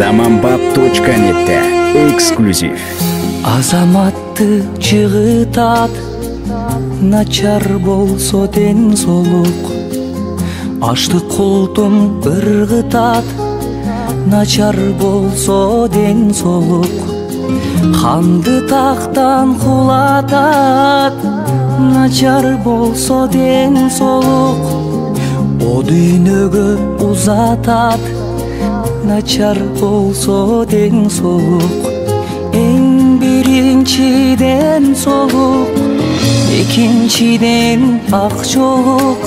Zamanbap.net'te эксклюзив. Азаматты жыгытат, начар болсо ден солук. Аштык култум ыргытат, начар болсо ден солук. Ханды тактан кулатат, начар болсо ден солук. О дүйнөгө узатат, начар болсо ден солук. Эң биринчиден солук, экинчиден ак жолук.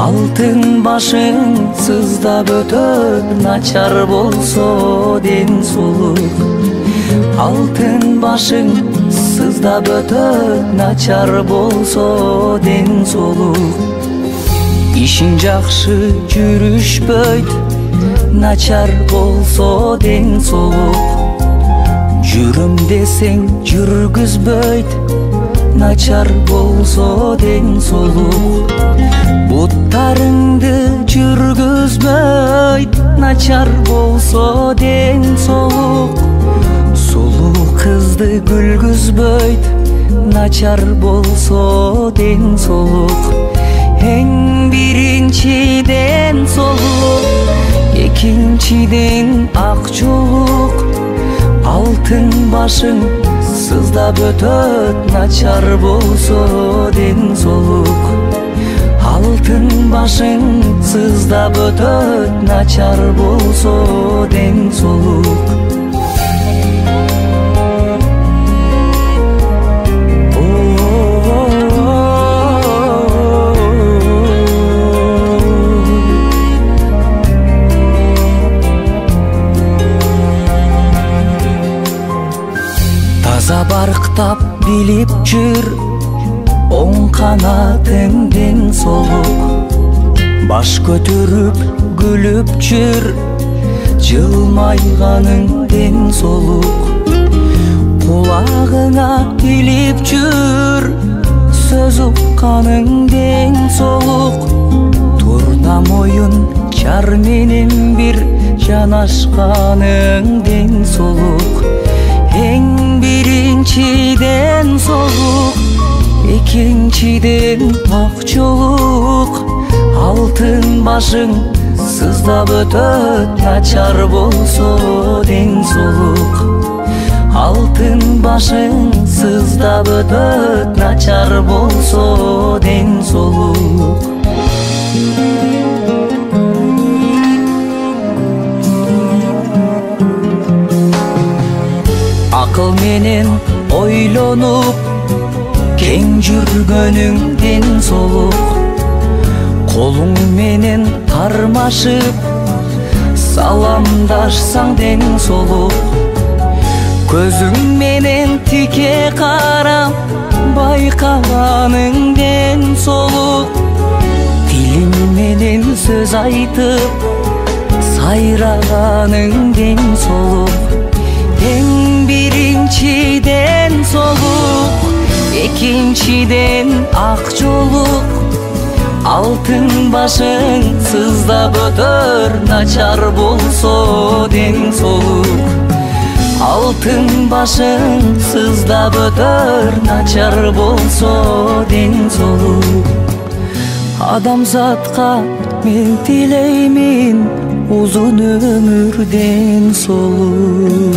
Алтын башың сыздап өтөт, начар болсо ден солук. Алтын башың сыздап өтөт, начар болсо ден солук. Ишин жакшы жүрүшпөйт, начар болсо ден солук. Жүрүм десең жүргүзбөйт, начар болсо ден солук. Буттарыңды жүргүзбөйт, начар болсо ден солук. Сулуу кызды күлгүзбөйт, начар болсо ден солук. Эң биринчиден солук, экинчиден ак жолук. Алтын башың сыздап өтөт, начар болсо ден солук. Алтын башың сыздап өтөт, начар болсо ден солук. Таза барктап билип жүр, оң канатың ден солук. Баш көтөрүп күлүп жүр, жылмайганың ден солук. Кулагыңа билип жүр, сөз укканың ден солук. Турна моюн жар менен бир жанашканың ден солук. Эң биринчиден солук, экинчиден ак жолук. Алтын башың сыздап өтөт, начар болсо ден солук. Алтын башың сыздап өтөт, начар болсо ден солук. Акыл менен ойлонуп, кең жүргөнүң ден солук. Колуң менен кармашып, саламдашсаң ден солук. Көзүң менен тике карап, байкаганың ден солук. Тилиң менен сөз айтып, сайраганың ден солук. Эң биринчиден солук, экинчиден ак жолук. Алтын башың сыздап өтөр, начар болсо ден солук. Алтын башың сыздап өтөр, начар болсо ден солук. Адамзатка мен тилеймин узун өмүрден солук.